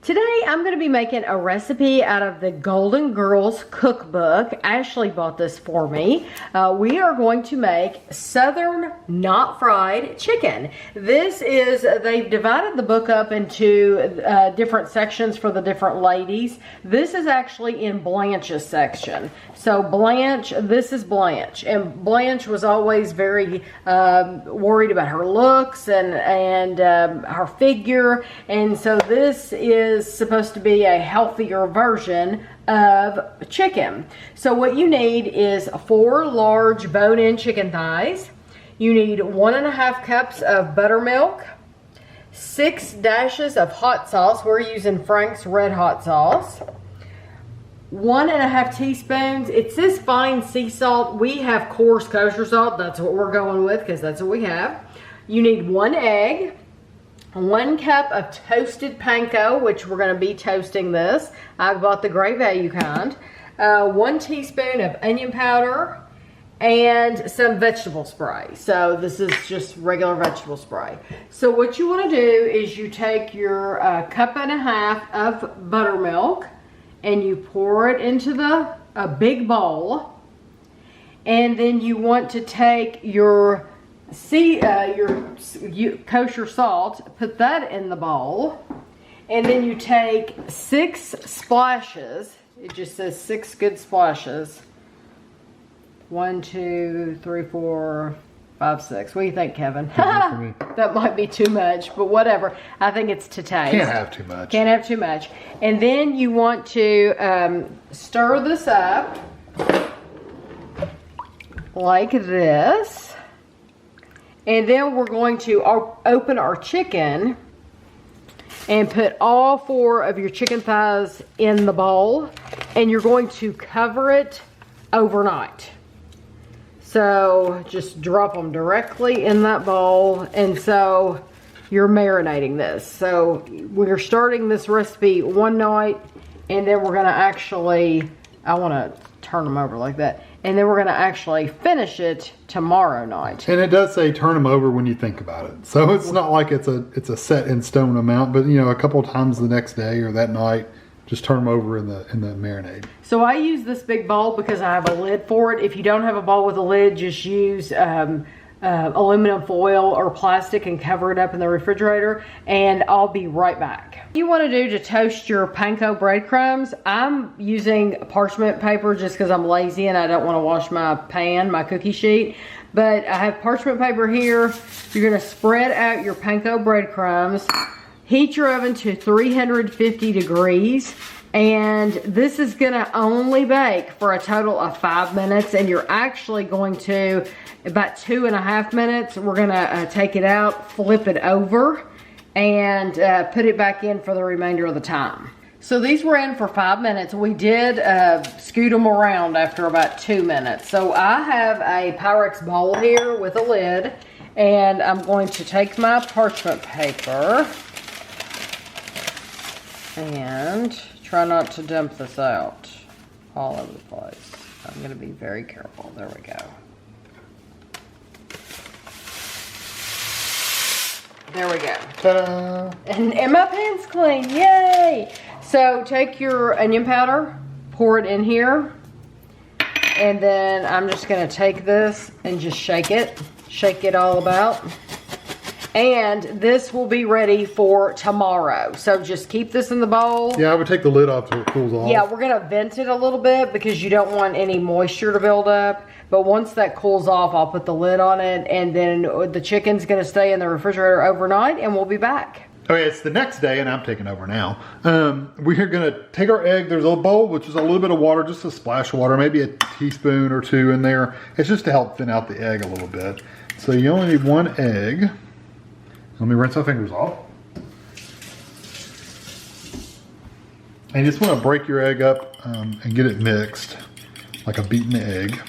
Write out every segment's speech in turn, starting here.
Today I'm going to be making a recipe out of the Golden Girls cookbook. Ashley bought this for me. We are going to make Southern not fried chicken. This is, they've divided the book up into different sections for the different ladies. This is actually in Blanche's section. So Blanche, this is Blanche. And Blanche was always very worried about her looks and her figure. And so this is supposed to be a healthier version of chicken. So what you need is 4 large bone-in chicken thighs. You need 1.5 cups of buttermilk, 6 dashes of hot sauce. We're using Frank's Red Hot Sauce. 1.5 teaspoons. It says fine sea salt. We have coarse kosher salt. That's what we're going with because that's what we have. You need 1 egg. 1 cup of toasted panko, which we're going to be toasting this. I bought the Great Value kind. 1 teaspoon of onion powder and some vegetable spray. So this is just regular vegetable spray. So what you want to do is you take your 1.5 cups of buttermilk and you pour it into a big bowl. And then you want to take your kosher salt, put that in the bowl, and then you take 6 splashes. It just says 6 good splashes. 1, 2, 3, 4, 5, 6. What do you think, Kevin? That might be too much, but whatever. I think it's to taste. Can't have too much. Can't have too much. And then you want to stir this up like this. And then we're going to open our chicken and put all 4 of your chicken thighs in the bowl. And you're going to cover it overnight. So just drop them directly in that bowl. And so you're marinating this. So we're starting this recipe one night. And then we're going to actually, I want to turn them over like that. And then we're going to actually finish it tomorrow night. And it does say turn them over when you think about it. So it's not like it's a set in stone amount, but you know, a couple of times the next day or that night, just turn them over in the marinade. So I use this big bowl because I have a lid for it. If you don't have a bowl with a lid, just use aluminum foil or plastic and cover it up in the refrigerator, and I'll be right back. What you want to do to toast your panko breadcrumbs, I'm using parchment paper just because I'm lazy and I don't want to wash my pan, my cookie sheet. But I have parchment paper here. You're going to spread out your panko breadcrumbs. Heat your oven to 350 degrees. And this is going to only bake for a total of 5 minutes. And you're actually going to, about 2.5 minutes, we're going to take it out, flip it over, and put it back in for the remainder of the time. So these were in for 5 minutes. We did scoot them around after about 2 minutes. So I have a Pyrex bowl here with a lid, and I'm going to take my parchment paper and try not to dump this out all over the place. I'm going to be very careful. There we go. There we go. Ta-da! And my pan's clean. Yay! So take your onion powder, pour it in here, and then I'm just going to take this and just shake it all about. And this will be ready for tomorrow. So just keep this in the bowl. Yeah, I would take the lid off so it cools off. Yeah, we're going to vent it a little bit because you don't want any moisture to build up. But once that cools off, I'll put the lid on it. And then the chicken's going to stay in the refrigerator overnight and we'll be back. Okay, it's the next day and I'm taking over now. We're going to take our egg. There's a bowl, which is a little bit of water, just a splash of water, maybe a teaspoon or 2 in there. It's just to help thin out the egg a little bit. So you only need 1 egg. Let me rinse my fingers off. And you just want to break your egg up and get it mixed like a beaten egg.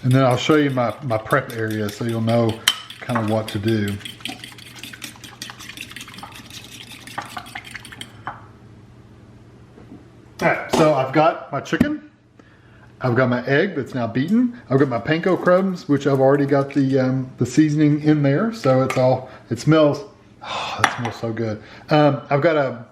And then I'll show you my prep area so you'll know kind of what to do. All right, so I've got my chicken. I've got my egg that's now beaten. I've got my panko crumbs, which I've already got the seasoning in there. So it smells Oh, that smells so good. I've got a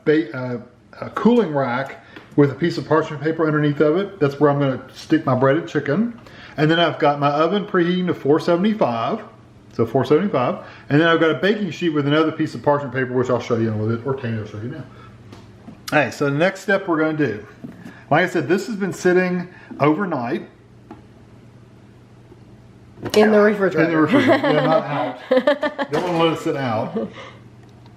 cooling rack with a piece of parchment paper underneath of it. That's where I'm going to stick my breaded chicken. And then I've got my oven preheating to 475. So 475. And then I've got a baking sheet with another piece of parchment paper, which I'll show you in a little bit, or Tanya will show you now. All right, so the next step we're going to do. Like I said, this has been sitting overnight. In the refrigerator. In the refrigerator, yeah, not out. Don't want to let it sit out.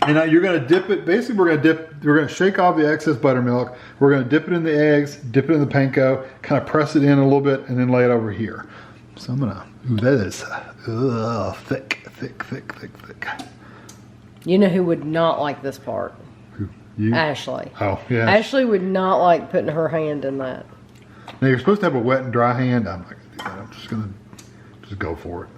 And now you're going to dip it. Basically, we're going to shake off the excess buttermilk. We're going to dip it in the eggs, dip it in the panko, kind of press it in a little bit, and then lay it over here. So I'm going to, ooh, that is thick, thick, thick, thick, thick. You know who would not like this part? Who? You? Ashley. Oh, yeah. Ashley would not like putting her hand in that. Now you're supposed to have a wet and dry hand. I'm not going to do that. I'm just going to just go for it.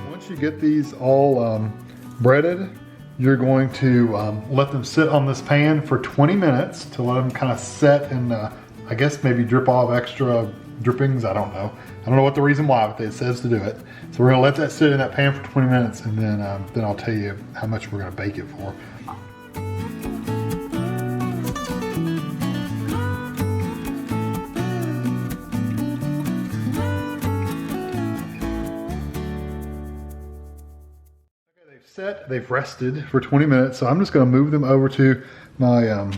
Once you get these all breaded, you're going to let them sit on this pan for 20 minutes to let them kind of set and I guess maybe drip off extra drippings. I don't know. I don't know what the reason why, but it says to do it. So we're gonna let that sit in that pan for 20 minutes and then I'll tell you how much we're gonna bake it for. They've rested for 20 minutes, so I'm just going to move them over to my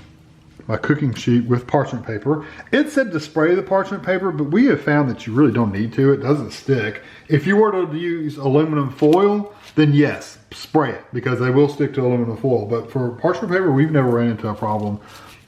my cooking sheet with parchment paper. It said to spray the parchment paper, but we have found that you really don't need to. It doesn't stick. If you were to use aluminum foil, then yes, spray it, because they will stick to aluminum foil. But for parchment paper, we've never ran into a problem.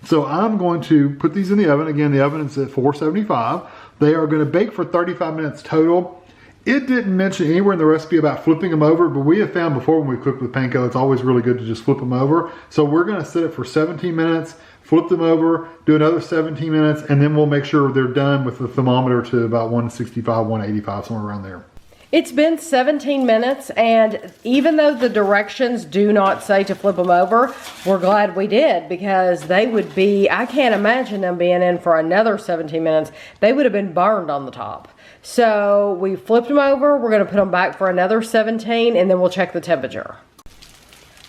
So I'm going to put these in the oven. Again, the oven is at 475. They are going to bake for 35 minutes total. It didn't mention anywhere in the recipe about flipping them over, but we have found before when we cook with panko, it's always really good to just flip them over. So we're going to set it for 17 minutes, flip them over, do another 17 minutes, and then we'll make sure they're done with the thermometer to about 165, 185, somewhere around there. It's been 17 minutes, and even though the directions do not say to flip them over, we're glad we did, because they would be, I can't imagine them being in for another 17 minutes. They would have been burned on the top. So we flipped them over. We're going to put them back for another 17, and then we'll check the temperature.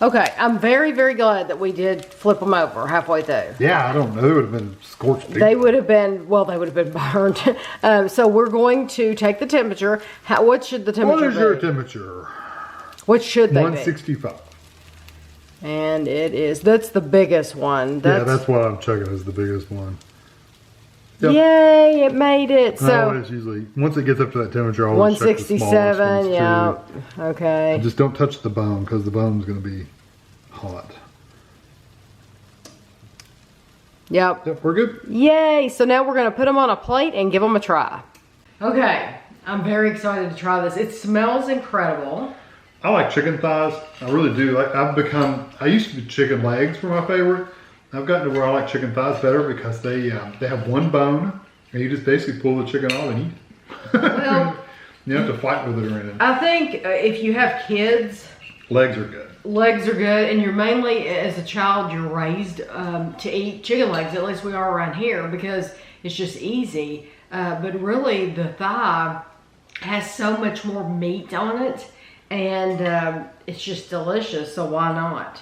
Okay, I'm very, very glad that we did flip them over halfway through. Yeah, I don't know. They would have been scorched. They would have been, well, they would have been burned. So we're going to take the temperature. What should the temperature be? What is your temperature? What should they 165. be? And it is. That's the biggest one. Yeah, that's what I'm checking is the biggest one. Yep. Yay, it made it. So it's usually, once it gets up to that temperature, I'll always check the smallest ones too. yeah. Okay. And just don't touch the bone, because the bone's going to be hot. Yep. We're good. Yay. So now we're going to put them on a plate and give them a try. Okay. I'm very excited to try this. It smells incredible. I like chicken thighs. I really do. I used to do chicken legs were my favorite. I've gotten to where I like chicken thighs better because they have one bone and you just basically pull the chicken off and eat. Well, you don't have to fight with it or anything. I think if you have kids, legs are good. Legs are good, and you're mainly, as a child, you're raised to eat chicken legs. At least we are around here, because it's just easy. But really, the thigh has so much more meat on it, and it's just delicious, so why not?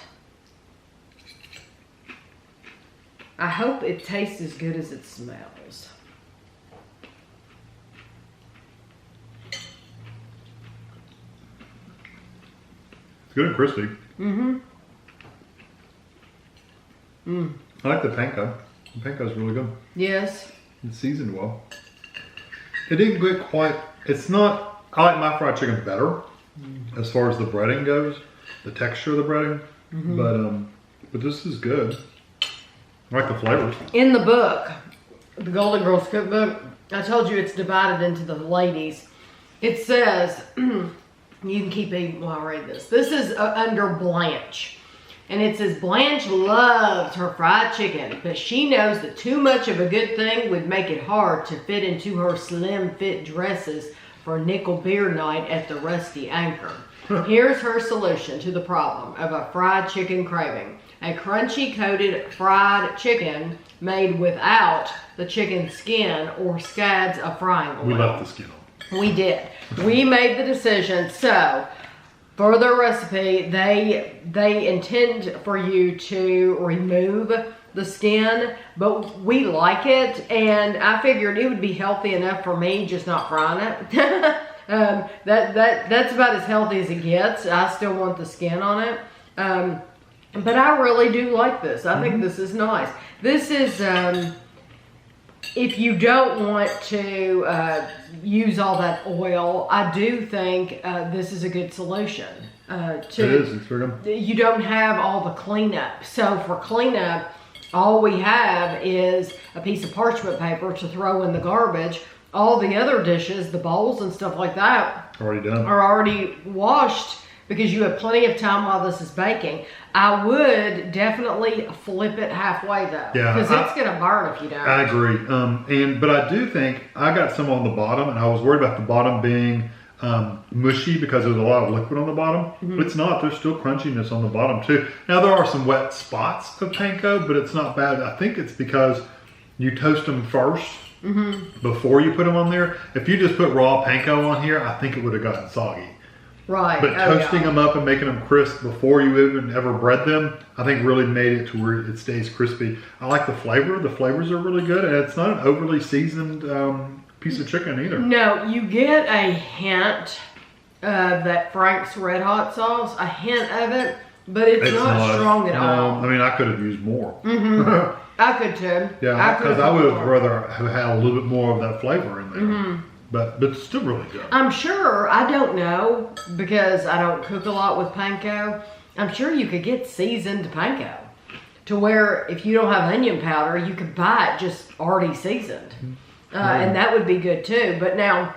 I hope it tastes as good as it smells. It's good and crispy. Mm-hmm. I like the panko. The panko's really good. Yes. It's seasoned well. It didn't get quite, it's not, I like my fried chicken better as far as the breading goes, the texture of the breading, but this is good. I like the flavors. In the book, the Golden Girls Cookbook, I told you it's divided into the ladies. It says, you can keep eating while I read this. This is under Blanche. And it says, Blanche loves her fried chicken, but she knows that too much of a good thing would make it hard to fit into her slim fit dresses for nickel beer night at the Rusty Anchor. Here's her solution to the problem of a fried chicken craving. A crunchy coated fried chicken made without the chicken skin or scads of frying oil. We left the skin on. We did. We made the decision. So for the recipe, they intend for you to remove the skin, but we like it, and I figured it would be healthy enough for me, just not frying it. That's about as healthy as it gets. I still want the skin on it, but I really do like this. I think this is nice. This is if you don't want to use all that oil, I do think this is a good solution. It is. It's very good. You don't have all the cleanup. So for cleanup, all we have is a piece of parchment paper to throw in the garbage. All the other dishes, the bowls and stuff like that, Already done. are already washed because you have plenty of time while this is baking. I would definitely flip it halfway though, because it's going to burn if you don't. I agree. But I do think I got some on the bottom, and I was worried about the bottom being mushy because there's a lot of liquid on the bottom. But it's not. There's still crunchiness on the bottom too. Now there are some wet spots of panko, but it's not bad. I think it's because you toast them first before you put them on there. If you just put raw panko on here, I think it would have gotten soggy. Right. But toasting them up and making them crisp before you even ever bread them, I think really made it to where it stays crispy. I like the flavor. The flavors are really good, and it's not an overly seasoned piece of chicken either. No, you get a hint of that Frank's Red Hot sauce, a hint of it, but it's not strong at all. I mean, I could have used more. I could too. Yeah, because I would have rather have had a little bit more of that flavor in there. But it's still really good. I'm sure, I don't know, because I don't cook a lot with panko, I'm sure you could get seasoned panko to where if you don't have onion powder, you could buy it just already seasoned. And that would be good too. But now,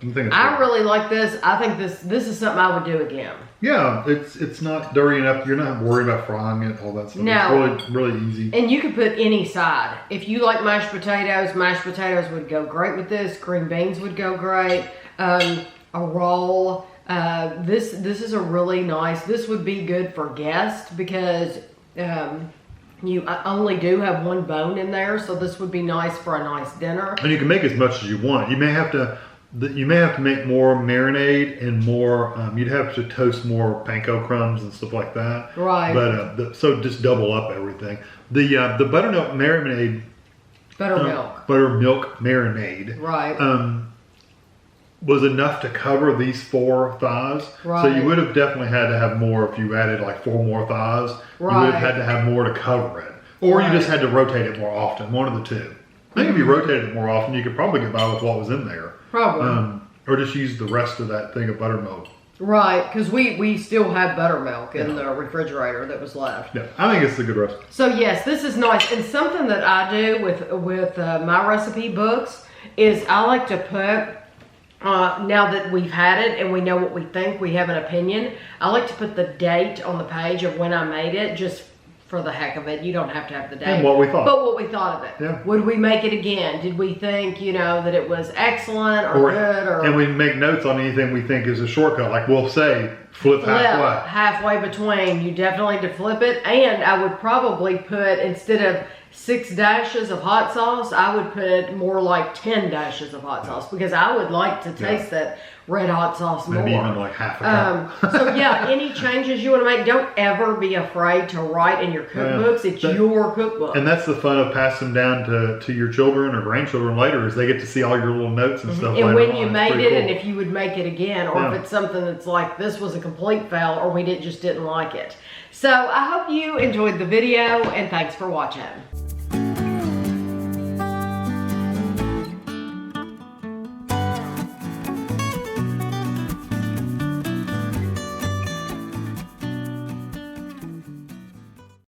I really like this. I think this is something I would do again. Yeah, it's not dirty enough. You're not worried about frying it, all that stuff. No. It's really easy. And you could put any side. If you like mashed potatoes would go great with this. Green beans would go great. A roll. This is a really nice. This would be good for guests because you only do have one bone in there, so this would be nice for a nice dinner. And you can make as much as you want. You may have to make more marinade and more. You'd have to toast more panko crumbs and stuff like that. Right. But so just double up everything. The buttermilk marinade. Buttermilk marinade. Right. Was enough to cover these 4 thighs. Right. So you would have definitely had to have more if you added like 4 more thighs. Right. You would have had to have more to cover it. Or you just had to rotate it more often, one of the two. I think if you rotated it more often, you could probably get by with what was in there. Probably. Or just use the rest of that thing of buttermilk. Right, because we still have buttermilk in the refrigerator that was left. Yeah, I think it's a good recipe. So yes, this is nice. And something that I do with my recipe books is I like to put, now that we've had it and we know what we think, we have an opinion, I like to put the date on the page of when I made it, just for the heck of it. You don't have to have the date. And what we thought. But what we thought of it. Yeah. Would we make it again? Did we think, that it was excellent or good? And we make notes on anything we think is a shortcut. Like we'll say, flip halfway. Halfway between. You definitely need to flip it. And I would probably put, instead of 6 dashes of hot sauce, I would put more like 10 dashes of hot sauce because I would like to taste that red hot sauce more. Maybe even like half a cup. So yeah, any changes you want to make, don't ever be afraid to write in your cookbooks. It's your cookbook. And that's the fun of passing down to your children or grandchildren later, is they get to see all your little notes and stuff. And when you on. made it, and if you would make it again, or if it's something that's like, this was a complete fail, or we just didn't like it. So I hope you enjoyed the video, and thanks for watching.